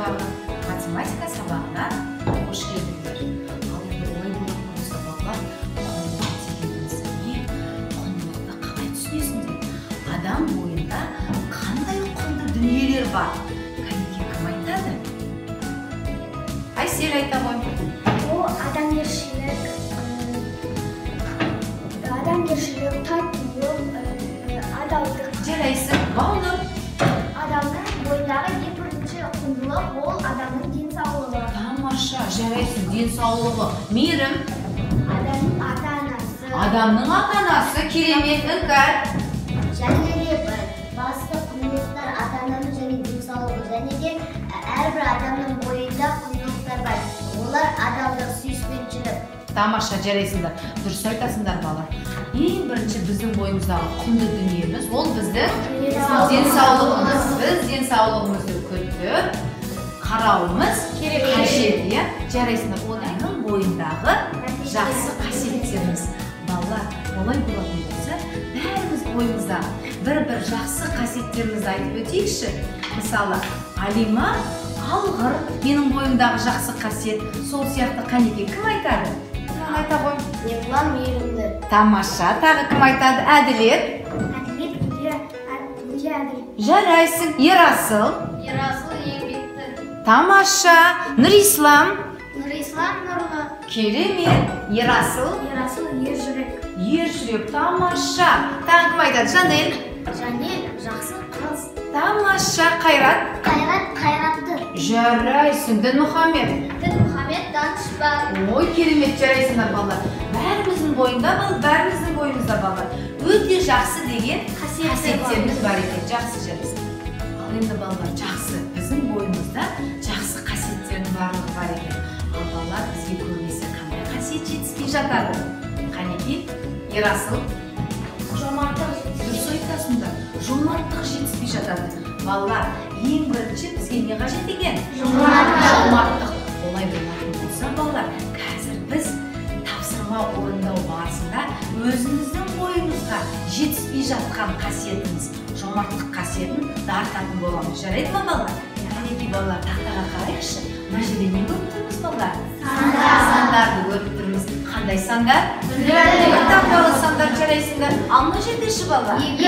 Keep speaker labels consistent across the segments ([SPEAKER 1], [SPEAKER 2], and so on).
[SPEAKER 1] жылдағы математика сабағына қош келдіңдер. Ал енді олай болатын болса балалар, құндылық дегеніміз не? Құндылықты қалай түсінесіңдер? Адам бойында қандай құнды дүниелер бар? Кәнеке кім айтады? Айсел айта ғой.
[SPEAKER 2] Ол адамгершілік, татулық, адалдық.
[SPEAKER 1] Жарайсың, Баунұр.
[SPEAKER 2] Адамның бойындағы ең бірінші құндылық ол адамның денсаулығы.
[SPEAKER 1] Тамаша, жарайсың, денсаулығы. Мейірім.
[SPEAKER 2] Адамның ата-анасы.
[SPEAKER 1] Адамның ата-анасы, керемет, іңкәр.
[SPEAKER 2] Және де басты құндылықтар ата-ананың және денсаулығы. Және де әрбір адамның бойында құндылықтар бар. Олар адалдық, сүйіспеншілік.
[SPEAKER 1] Тамаша, жарайсыңдар. Дұрыс айтасыңдар балалар. Ең бірінші біздің бойымыздағы құнды дүниеміз ол біздің денсаулығымыз. Біз денсаулығымызды күтіп қарауымыз қажет, иә? Жарайсыңдар. Оның бойындағы жақсы қасиеттеріміз. Балалар, олай болатын болса, бәріміз бойымыздағы бір жақсы қасиеттерімізді айтып өтейікші. Мысалы, Алима алғыр, менің бойымдағы жақсы қасиет. Сол сияқты Қанеке кім айтады? Айта ғой.
[SPEAKER 2] Ерлан мейірімді.
[SPEAKER 1] Тамаша, тағы кім айтады? Әділет.
[SPEAKER 2] Әділет өте әділ.
[SPEAKER 1] Жарайсың. Ерасыл.
[SPEAKER 2] Ерасыл еңбекті.
[SPEAKER 1] Тамаша. Нұрислам.
[SPEAKER 2] Нұрислам нұрлы.
[SPEAKER 1] Керемет. Ерасыл.
[SPEAKER 2] Ерасыл ержүрек.
[SPEAKER 1] Ержүрек. Тамаша. Тағы кім айтады? Жанел.
[SPEAKER 2] Жанел жақсы қыз.
[SPEAKER 1] Тамаша. Қайрат.
[SPEAKER 2] Қайрат қайратты.
[SPEAKER 1] Жарайсың. Дінмұхамед.
[SPEAKER 2] Дінмұхамед данышпан.
[SPEAKER 1] Ой, керемет, жарайсыңдар балалар. Бәріміздің бойында балалар. Өте жақсы деген қасиеттеріміз бар екен. Жақсы, жарайсың. Ал енді балалар, жақсы. Біздің бойымызда жақсы қасиеттердің барлығы бар екен. Ал балалар бізге көбінесе қандай қасиет жетіспей жатады? Қанеке, Ерасыл.
[SPEAKER 2] Жомарттық.
[SPEAKER 1] Дұрыс айтасыңдар. Жомарттық жетіспей жатады. Балалар, ең бірінші бізге не қажет екен? Жомарттық. Олай болатын болса, балалар, қазір біз тапсырма орындау барысында өзіміздің бойымызға жетіспей жатқан қасиетіміз, жомарттық қасиетін дарытатын боламыз. Жарайды ма, балалар? Қанеке балалар, тақтаға қарайықшы. Мына жерде не көріп тұрмыз, балалар? Сандарды көріп тұрмыз. Қандай сандар? Бір таңбалы сандар, жарайсыңдар. Ал мына жерде ше, балалар? Екі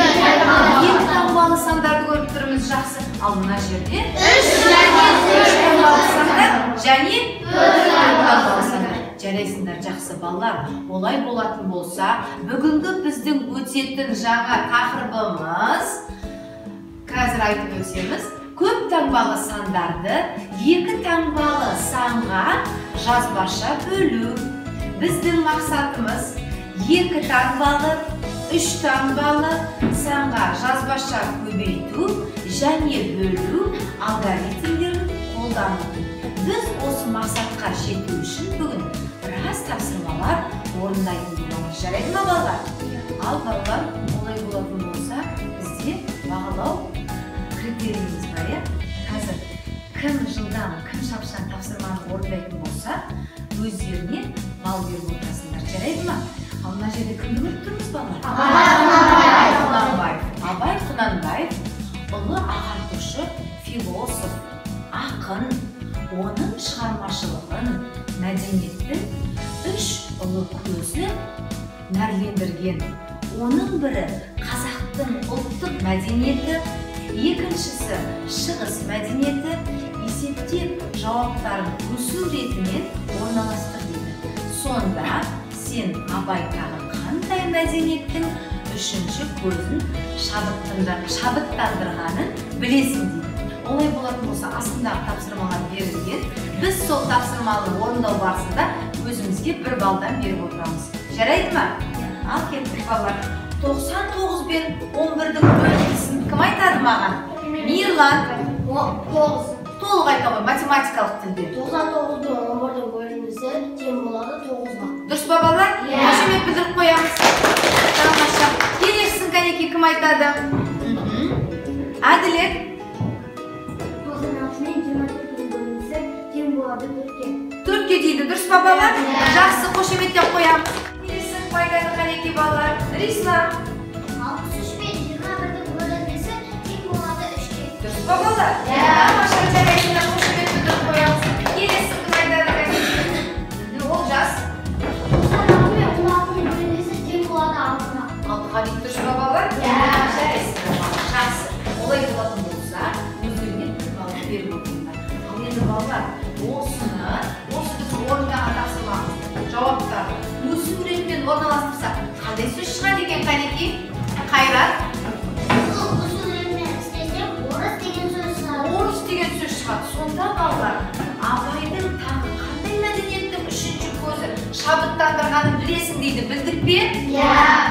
[SPEAKER 1] таңбалы сандарды көріп тұрмыз, жақсы. Ал мына жерде? Үш таңбалы сандар және таңбалы сандар. Жарайсыңдар, жақсы балалар. Олай болатын болса, бүгінгі біздің өтетін жаңа тақырыбымыз, қазір айтып өтсеміз, көп таңбалы сандарды екі таңбалы санға жазбаша бөлу. Біздің мақсатымыз екі таңбалы, үш таңбалы санға жазбаша көбейту және бөлу алгоритмдерін қолдану. Біз осы мақсатқа жету үшін бүгін біраз тапсырмалар орындайтын боламыз. Жарайды ма, балалар? Ал балалар, олай болатын болса, бізде бағалау критериіміз бар, иә? Қазір кім жылдам, кім шапшаң тапсырманы орындайтын болса, өздеріне бал беріп отырасыңдар. Жарайды ма? Ал мына жерде кімді көріп тұрмыз, балалар? Абай Құнанбаев, ұлы ағартушы, философ, ақын, оның шығармашылығын, мәдениеттің үш ұлы көзі нәрлендірген. Оның бірі қазақтың ұлттық мәдениеті, екіншісі шығыс мәдениеті, есептеп жауаптарын өсу ретінен орналастыр дейді. Сонда сен Абайдағы қандай мәдениеттің үшінші көзін шабыттандырғанын білесің дейді. Олай болатын болса, астындағы тапсырмалар берілген. Біз сол тапсырманы орындау барысында өзімізге бір балдан беріп отырамыз. Жарайды ма? Ал кеттік, балалар. 99 бен 11-дің бөлінісін кім айтады маған? Мирлан.
[SPEAKER 2] 9.
[SPEAKER 1] Толық айта ғой, математикалық тілде.
[SPEAKER 2] 99 бен 11-дің бөлінісі тең болады 9-ға.
[SPEAKER 1] Дұрыс па, балалар? Қошемет білдіріп қоямыз. Тамаша. Келесің, Қанеке, кім айтады? Әділет.
[SPEAKER 2] 96 мен 24-дің бөлінісі тең болады 4-ке.
[SPEAKER 1] 4-ке дейді, дұрыс па, балалар? Жақсы, қошеметтеп қоямыз. Келесің, қайдады, Қанеке, балалар? Рислам.
[SPEAKER 2] 63 мен 21-дің бөлінісі тең болады 3-ке.
[SPEAKER 1] Дұрыс па, балалар? Тамаша, жарайсыңдар, қошемет сөздерді орналастырсақ, қандай сөз шығады екен Қанеки? Қайрат?
[SPEAKER 2] Ұзын өлмен істесем, орыс деген сөз шығады.
[SPEAKER 1] Орыс деген сөз шығады. Сонда балалар, Абайдың тағы қандай мәдениеттің үшінші көзі шабыттандырғанын білесің дейді, білдік пе?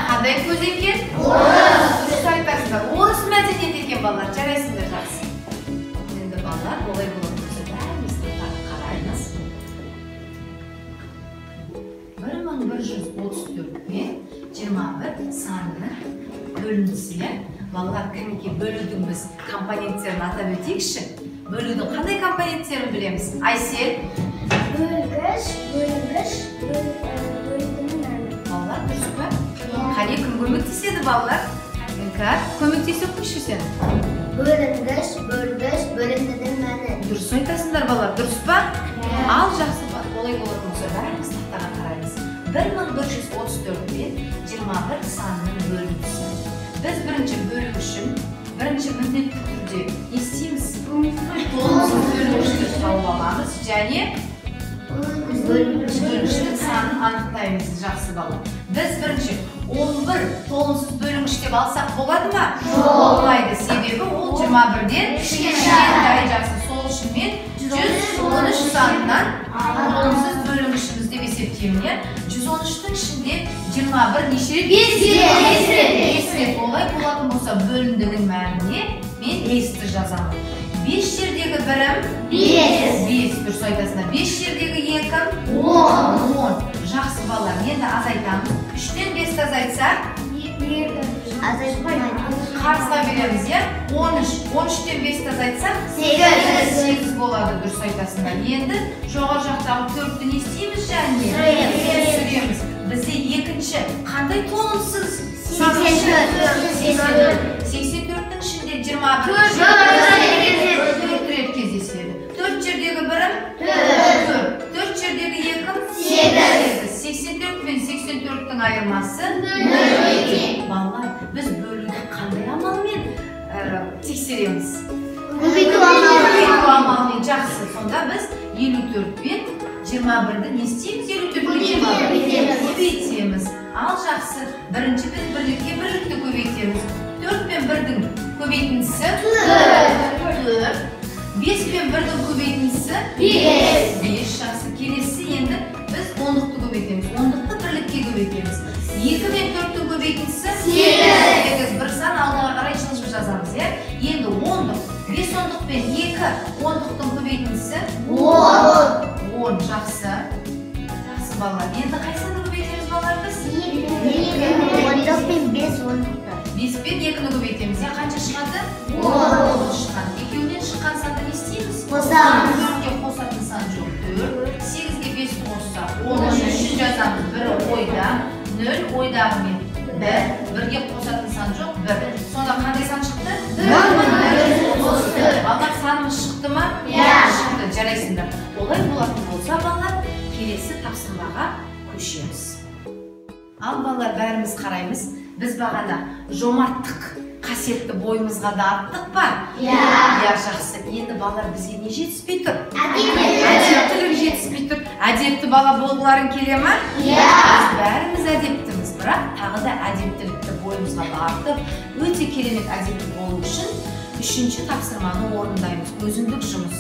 [SPEAKER 1] Қандай көз екен? Орыс. Дұрыс айтасыңдар. Орыс мәдениет екен балалар. Жарайсыңдар, жақсы. Енді балалар, олай болатын болса бәріміз қараймыз. 1134 пен 21 санының бөлінісі. Балалар, кәнекей бөлудің біз компоненттерін атап өтейікші. Бөлудің қандай компоненттерін білеміз? Айсел?
[SPEAKER 2] Бөлгіш, бөлудің мәні.
[SPEAKER 1] Балалар, дұрыс па? Қане кім көмектеседі балалар? Іңкәр, көмектесіп қойшы сен.
[SPEAKER 2] Бөлінгіш, бөліндінің мәні.
[SPEAKER 1] Дұрыс айтасыңдар балалар, дұрыс па? Ал жақсы бар, олай болатын болса бәріміз тақтаға қараймыз. 1134 пен 21 санының бөлінісі. Біз бірінші бөлу үшін, бірінші міндетті түрде не істейміз? Толымсыз бөлгішті тауып аламыз және бөлгіштің санын анықтаймыз. Жақсы бала. Біз бірінші 11 толымсыз бөлгіш деп алсақ болады ма? Болмайды. Себебі ол 21-ден кішкентай. Жақсы. Сол үшін мен 113 санынан толымсыз бөлгішіміз деп есептеймін. 113-тің ішінде 21 неше рет? 5 рет. Олай болатын болса бөліндінің мәніне мен S-ті жазамын. 5 жердегі бірім? 5. Дұрыс айтасыңдар. 5 жердегі екім? 10. Жақсы балалар. Енді азайтамыз. 3-тен 5-ті азайтсақ? Қарсыға береміз, е? 13-тен 5-ті азайтсақ? 8 болады. Дұрыс айтасыңдар. Енді жоғар жақтағы 4-ті не істейміз және? Сүреміз. Бізде екінші қандай толымсыз? 84-тің ішінде 21 4 рет кездеседі. 4 жердегі бірім? 4 жердегі екім? 84 пен 84-тің айырмасы? Балалар, біз бөлуді қандай амалмен тексереміз? Көбейту амалмен. Жақсы. Сонда біз 54 пен 21-ді не істейміз? 54-ді көбейтеміз. Ал жақсы. Бірінші біз бірлікке бірлікті көбейтеміз. 4 пен 1-дің көбейтіндісі? 4. 5 пен 1-дің көбейтіндісі? 5. Жақсы. Келесі енді біз 10-ды көбейтеміз. 10-ды бірлікке көбейтеміз. 2 пен 4-дің көбейтіндісі? 8. Бір сан алдыға қарай жылжып жазамыз. Енді 10-ды. 5 10-дық пен 2 10-дықтың көбейтіндісі? 10. Жақсы. Жақсы балалар. Енді қайсыны көбейтеміз балалар біз?
[SPEAKER 2] 10-дық пен 5 10-дықты.
[SPEAKER 1] 5 пен 2-ні көбейтеміз. Қанша шығады? 10 шыққан. Екеуінен шыққан санды не істейміз?
[SPEAKER 2] Қосамыз.
[SPEAKER 1] 4-ге қосатын сан жоқ. 4. 8-ге 5 қоссақ. 10-ның үшін жазамыз. 1 ойда. 0 ойдағы мен. 1-ге қосатын сан жоқ. 1. Сонда қандай сан шықты? 1. Балалар санымыз шықты ма? Шықты. Жарайсыңдар. Олай болатын болса балалар, келесі тапсырмаға көшеміз. Ал балалар, бәріміз қараймыз. Біз бағана жомарттық қасиетті бойымызға да арттық па? Жақсы. Енді балалар бізге не жетіспей тұр? Әдептілік жетіспей тұр. Әдепті бала болғыларың келе ма? Біз бәріміз әдептіміз, бірақ тағы да әдептілікті бойымызға да арттып, өте керемет әдепті болу үшін үшінші тапсырманы орындаймыз. Өзіндік жұмыс.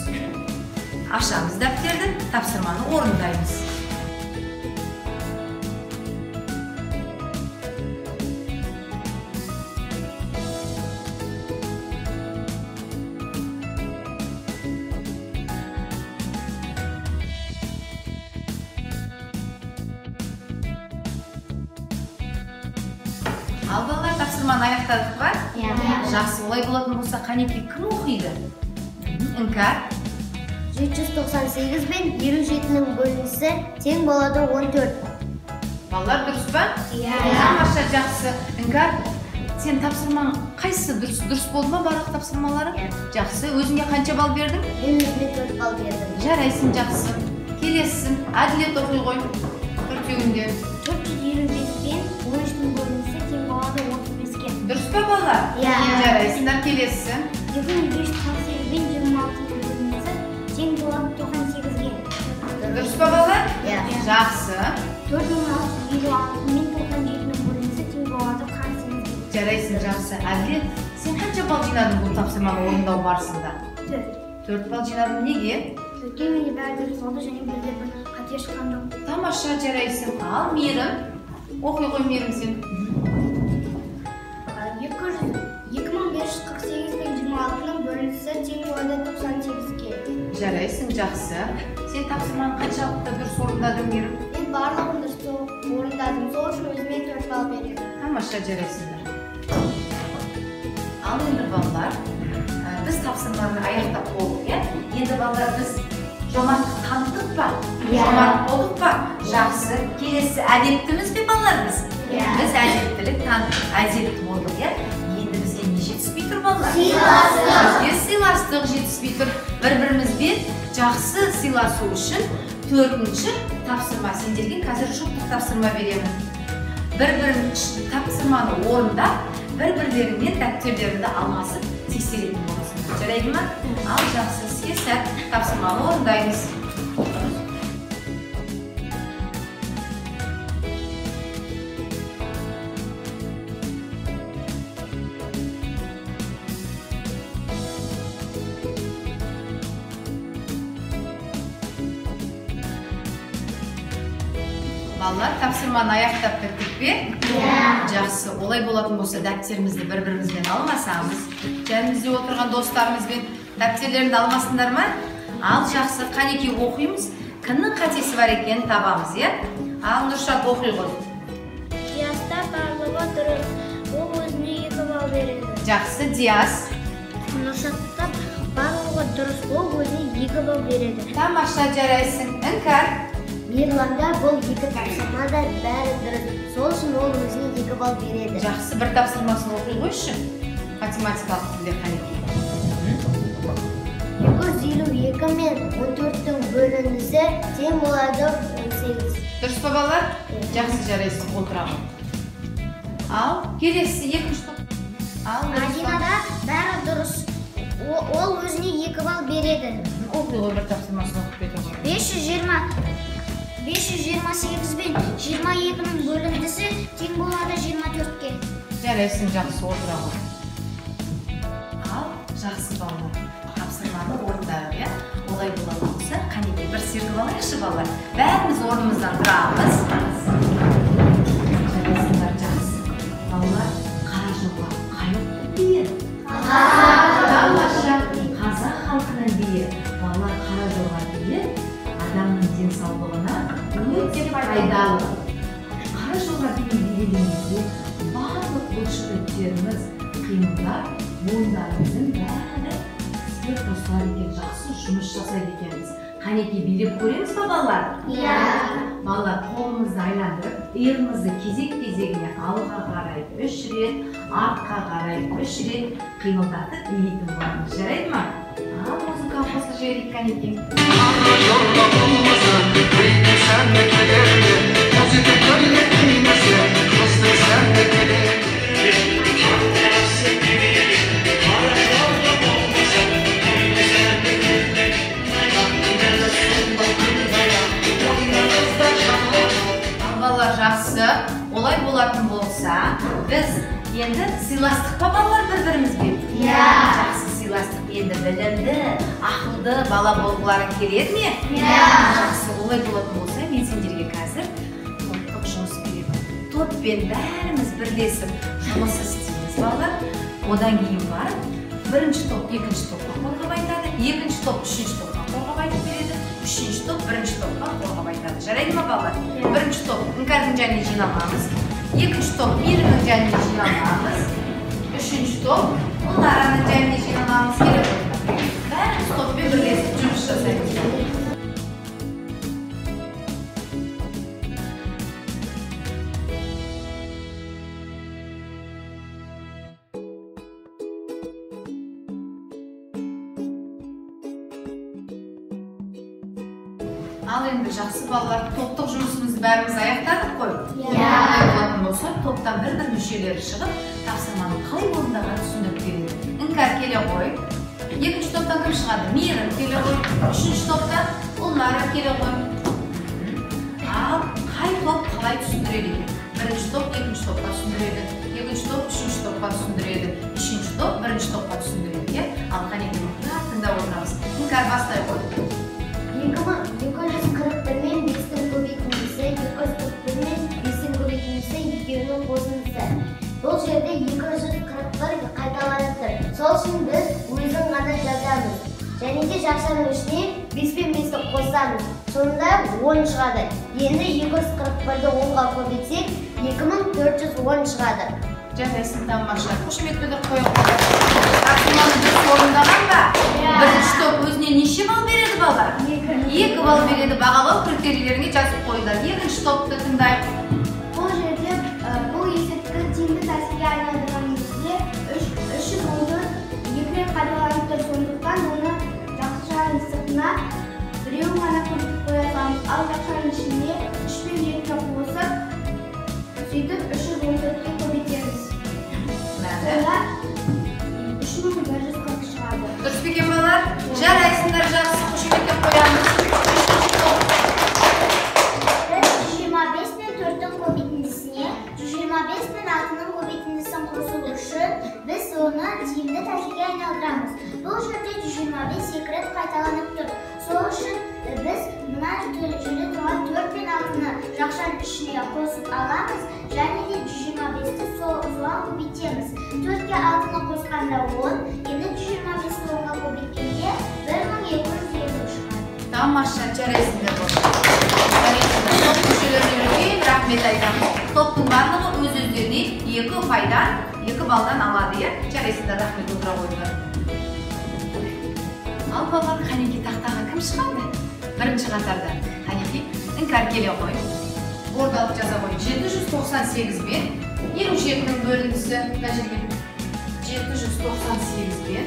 [SPEAKER 1] Ашамыз дәптерді, тапсырманы орындаймыз. Ал балалар, тапсырманы аяқтадық ба? Жақсы. Олай болатын болса, Қанеки кім оқиды? Іңкәр?
[SPEAKER 2] 798 бен 27-нің бөлінісі тең болады 14.
[SPEAKER 1] Балалар, дұрыс па? Тамаша, жақсы. Іңкәр, сен тапсырмаң қайсысы дұрыс болды ма барлық тапсырмалары? Жақсы. Өзіңе қанша балл бердің?
[SPEAKER 2] Мен өзіме 4 балл бердім.
[SPEAKER 1] Жарайсың, жақсы. Келесің. Әділет оқи ғой. Төртеуінде.
[SPEAKER 2] 425 бен 13-нің бөлінісі тең болады 35-ке.
[SPEAKER 1] Дұрыс па балалар? Жарайсыңдар, келесің.
[SPEAKER 2] 2548 бен 26-нің бөлінісі тең болады 98-ге.
[SPEAKER 1] Дұрыс па балалар? Жақсы.
[SPEAKER 2] 4656 мен
[SPEAKER 1] жарайсың, жақсы. Әлде сен қанша балл жинадың бұл тапсырманы орындау барысында? 4 балл жинадың. Неге?
[SPEAKER 2] Өйткені бәрі дұрыс болды және бірде бір қате шыққан жоқ.
[SPEAKER 1] Тамаша, жарайсың. Ал Мейрам, оқи қой Мейрам сен.
[SPEAKER 2] 2548 пен 26-ның бөлінісі тең болады 98-ге.
[SPEAKER 1] Жарайсың, жақсы. Сен тапсырманы қаншалықты дұрыс орындадың Мейрам?
[SPEAKER 2] Мен барлығын дұрыс орындадым. Сол үшін өзіме 4 балл беремін.
[SPEAKER 1] Тамаша, жарайсыңдар. Ал енді балалар, біз тапсырманы аяқтап болдық, иә? Енді балалар біз жомарттық таныттық па? Жомарт болдық па? Жақсы. Келесі әдептіміз бе балалар біз? Біз әдептілік таныттық, әдепті болдық, иә? Енді бізге не жетіспей тұр балалар? Сыйластық. Бізге сыйластық жетіспей тұр. Бір-бірімізбен жақсы сыйласу үшін 4-ші тапсырма. Сендерге қазір жұптық тапсырма беремін. Бір-бірін тапсырманы орындап, бір-бірлерімен дәптерлеріңді алмасып тексеретін боласың. Жарайды ма? Ал жақсы, сізге сәт тапсырманы орындаймыз. Балалар, тапсырманы аяқтап біттік пе? Жақсы. Олай болатын болса, дәптерімізді бір-бірімізбен алмасамыз, жанымызда отырған достарымызбен дәптерлерінді алмасындар ма? Ал жақсы, қанекей оқимыз, кімнің қатесі бар екенін табамыз, е? Ал Нұршат оқи ғой.
[SPEAKER 2] Диаста барлығы дұрыс. Ол өзіне 2 балл береді.
[SPEAKER 1] Жақсы, Диас.
[SPEAKER 2] Нұршатта барлығы дұрыс. Ол өзіне 2 балл береді.
[SPEAKER 1] Тамаша, жарайсың. Іңкәр.
[SPEAKER 2] Мирланда бұл 2 тапсырмада бәрі дұрыс. Сол үшін ол өзіне 2 балл береді.
[SPEAKER 1] Жақсы, бір тапсырмасын оқи қойшы. Математикалық тілде қанекей.
[SPEAKER 2] 252 мен 14-тің бөлінісі тең болады 18.
[SPEAKER 1] Дұрыс па балалар? Жақсы, жарайсың, отыра ғой. Ал, келесі 2-ші топ. Ал,
[SPEAKER 2] Мадинада бәрі дұрыс. Ол өзіне 2 балл береді.
[SPEAKER 1] Оқи ғой, бір тапсырмасын оқып кете ғой.
[SPEAKER 2] 528 бен 22-ның бөліндісі тең болады 24-ге.
[SPEAKER 1] Жарайсың, жақсы, отыра ғой. Ал, жақсы балалар. Тапсырманы орындадық, иә? Олай болатын болса, қанекей бір сергіп алайықшы балалар. Бәріміз орнымыздан тұрамыз. Жарайсыңдар, жақсы. Балалар, қара жолға қай ұлттың биі? Тамаша, қазақ халқының биі. Балалар, қара жолға биі адамның денсаулығына өте пайдалы. Қара жолға биі билегенімізде барлық бұлшықеттеріміз, қимылдар, буындарымыздың бәрі іске қосылады екен, жақсы жұмыс жасайды екенбіз. Қанекей билеп көреміз ба балалар? Иә. Балалар, қолымызды айландырып, иығымызды кезек-кезегіне алға қарай 3 рет, артқа қарай 3 рет қимылдатып билейтін боламыз. Жарайды ма? Ал, музыка қосылып жіберейік қанекей. Балалар, жақсы. Олай болатын болса, біз енді сыйластық па балалар бір-бірімізбен? Жақсы, сыйластық. Енді білімді, ақылды бала болғылары келеді ме? Жақсы, олай болатын болса, мен сендерге қазір топтық жұмыс беремін. Топпен бәріміз бірлесіп жұмыс істейміз балалар. Одан кейін барып, бірінші топ, екінші топқа қорғап айтады, екінші топ, үшінші топқа қорғап айтып береді, үшінші топ, бірінші топқа қорғап айтады. Жарайды ма балалар? Бірінші топ Іңкәрдің жанына жиналамыз, екінші топ Мейірімнің жанына жиналамыз, үшінші топ Ұлдараның жанына жиналамыз. Бәріміз топпен бірлесіп жұмыс жасаймыз. Ал енді жақсы балалар, топтық жұмысымызды бәріміз аяқтадық қой? Олай болатын болса, топтан бір-бір мүшелері шығып, тапсырманы қалай орындағанын түсіндіріп береді. Іңкәр, келе ғой. Екінші топтан кім шығады? Мейірім, келе ғой. Үшінші топтан Ұлнара, келе ғой. Ал қай топ қалай түсіндіреді екен? birinchi top ikkinchi topga tushuntiradi, ikkinchi top uchinchi topga tushuntiradi, uchinchi top birinchi topga tushuntiradi. Al qaniki tindab o'tiramiz. Inkar bastay qo'y.
[SPEAKER 2] 241 men 5ning ko'paytirgisi, 241 men 5ning ko'paytirgisi 2ning qo'shimchasi. Bu yerda 241 qaytalanibdir. Sol uchun biz o'zini g'ana yozamiz. Және жақшаның 5 пен 5-ті қосамыз. Сонда 10 шығады. Енді 241-ді 10-ға көбейтсек, 2410 шығады.
[SPEAKER 1] Жарайсың, тамаша. Қошемет білдіріп қойып қойып. Тақсыманы дұрыс орындаған ба? Бірінші топ өзіне неше балл береді балдар? 2 балл береді. Бағалау критерийлеріне жазып қойылар. Екінші топты тыңдайық.
[SPEAKER 2] Бұл жерде бұл есепті тиімді тәсілге айналдырған кезде 314 2 қайталанып тұр, сондықтан оны жақшаның сыртына біреуін ғана көбейтіп қоя саламыз. Ал жақшаның ішіне 3 пен 2-ті қосып, сөйтіп 314-ке көбейтеміз. Сонда 3140 шығады.
[SPEAKER 1] Дұрыс пе екен балалар? Жарайсыңдар, жақсы қошеметтеп қоямыз.
[SPEAKER 2] 125 пен 4-дің көбейтіндісіне 125 пен 6-ның көбейтіндісін қосу үшін біз оны тиімді тәсілге айналдырамыз. Бұл жерде 125 2 рет қайталанып тұр. Сол үшін біз мына жерде тұрған 4 пен 6-ны жақшаның ішіне қосып аламыз, және де 125-ті соған көбейтеміз. 4-ке 6-ны қосқанда 10, енді 125-ті 10-ға көбейткенде 1250 шығады.
[SPEAKER 1] Тамаша, жарайсыңдар болсын. Топ мүшелеріне үлкен рахмет айтамыз. Топтың барлығы өз-өздеріне 2 пайдан, 2 балдан алады, жарайсыңдар, рахмет отыра қойыңдар. Ал балалар, қанеки тақтаға кім шығады? Бірінші қатарда. Қанеки, іңкар келе қой. Бордалып жаза қой. 798 бен 27-ның бөліндісі. 798 бен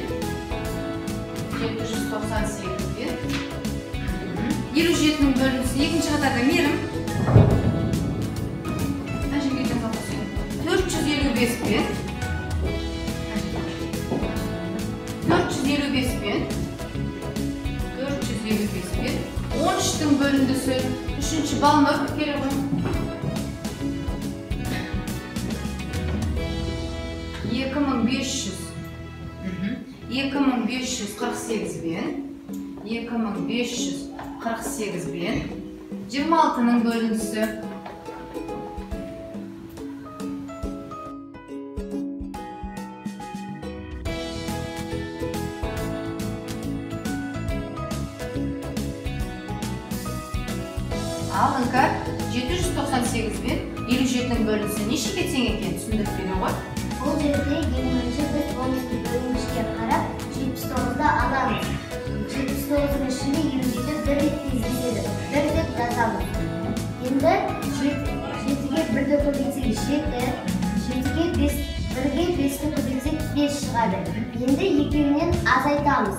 [SPEAKER 1] 27-ның бөліндісі. Екінші қатарда мерім. 455 бен 13-тің бөліндісі. Үшінші балына өтіп келе ғой. 2548 бен 26-ның бөліндісі. Ал іңкар 798 бен 57-ның бөлінісі неше кетсең екен түсіндіріп бере ғой.
[SPEAKER 2] Бұл жерде ең бірінші біз бонусты бөлінгішке қарап 79-ды аламыз. 79-ның ішінде 27 бір ретте іздеседі. Бір деп жазамыз. Енді 7-ге 1-ді көбейтсек 7, 1-ге 5-ті көбейтсек 5 шығады. Енді екеуінен азайтамыз.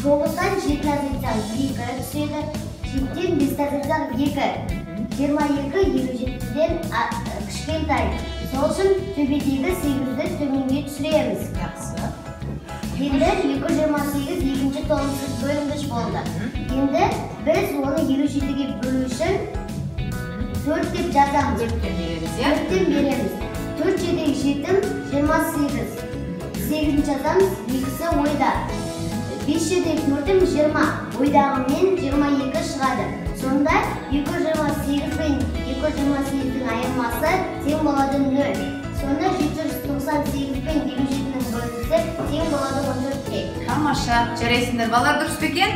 [SPEAKER 2] 9-дан 7 азайтсақ 2 түседі. 7-ден 5 азайтсақ 2. 22-27-ден кішкентай. Сол үшін төбедегі 8-ді төменге түсіреміз. Енді 228 екінші толымсыз бөлінгіш болды. Енді біз оны 27-ге бөлу үшін 4 деп жазамыз. 4-тен береміз. 4 7-ге 7 28. 8 жазамыз, 2-сі ойда. 5 7-ге 4-ім 20. Ойдағымен 22 шығады. Сонда 228 пен 228-дің айырмасы тең болады 0. Сонда 798 пен 27-ның бөлінісі тең болады 14-ке.
[SPEAKER 1] Тамаша, жарайсыңдар. Балалар дұрыс пе екен?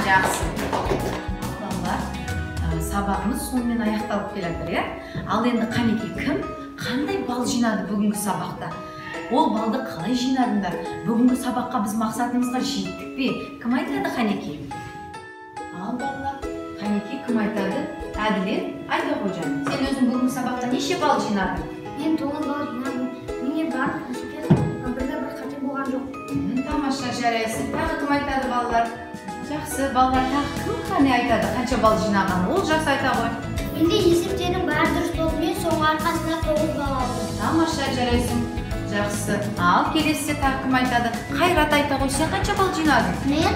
[SPEAKER 1] Жақсы. Балалар, сабағымыз сонымен аяқталып келатыр, иә? Ал енді қанеки кім қандай балл жинады бүгінгі сабақта? Ол балды қалай жинадыңдар? Бүгінгі сабаққа біз мақсатымызға жеттік пе? Кім айтады қанеки? Ал балалар, қанеки кім айтады? Әділет, айта ғой жаным. Сен өзің бүгінгі сабақта неше балл жинадың?
[SPEAKER 2] Мен 9 балл жинадым. Міне барлық бірде бір қате болған жоқ.
[SPEAKER 1] Тамаша, жарайсың. Тағы кім айтады балалар? Жақсы, балалар тағы кім қане айтады? Қанша балл жинаған? Ол жақсы айта ғой.
[SPEAKER 2] Енді есептердің бәрі дұрыс болуымен соңғы арқасында 9 балл алдым.
[SPEAKER 1] Тамаша, жарайсың. Жақсы. Ал келесі тағы кім айтады? Қайрат айта ғой, сен қанша балл жинадың?
[SPEAKER 2] Мен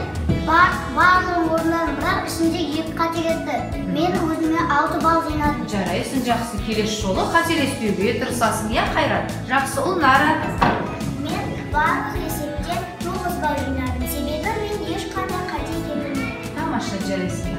[SPEAKER 2] Барлығын орындадым, бірақ ішінде 2 қателесті. Мен өзіме 6 балл жинадым.
[SPEAKER 1] Жарайсың, жақсы. Келесі жолы қателеспеуге тырысасың, иә Қайрат? Жақсы, Ұлнара.
[SPEAKER 2] Мен барлық есепте 9 балл жинадым. Себебі мен ешқандай қате келтірмедім.
[SPEAKER 1] Тамаша, жарайсың.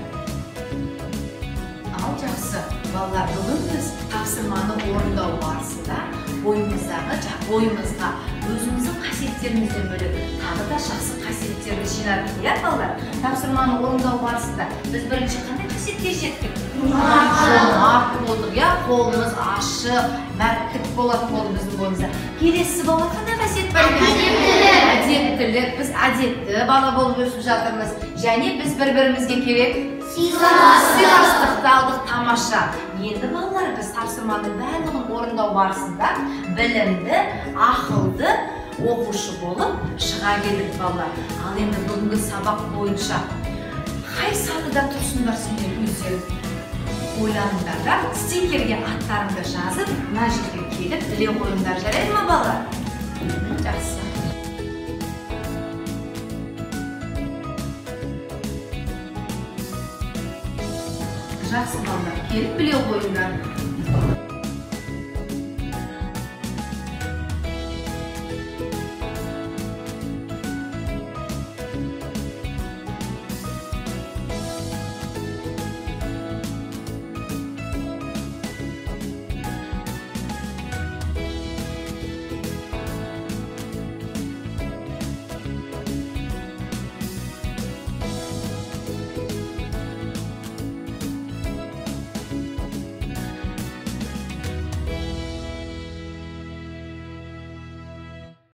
[SPEAKER 1] Ал жақсы. Балалар, бүгін біз тапсырманы орындау барысында бойымызға өзіміздің қасиеттерімізден бөлек тағы да жақсы қасиеттерді жинадық, иә балалар? Тапсырманы орындау барысында біз бірінші қандай қасиетке жеттік? Жомарт болдық, иә? Қолымыз ашық, мәрттік болады болды біздің бойымызда. Келесі балалар қандай қасиет бар? Әдептілік. Біз әдетті бала болып өсіп жатырмыз. Және біз бір-бірімізге керек сыйластықты алдық, тамаша. Енді балалар, біз тапсырманың барлығын орындау барысында білімді, ақылды оқушы болып шыға келдік балалар. Ал енді бүгінгі сабақ бойынша қай сатыда тұрсыңдар сендер өздерің ойланыңдар да, стикерге аттарыңды жазып, мына жерге келіп біле қойыңдар, жарайды ма балалар? Жақсы. Жақсы балалар, келіп біле қойыңдар.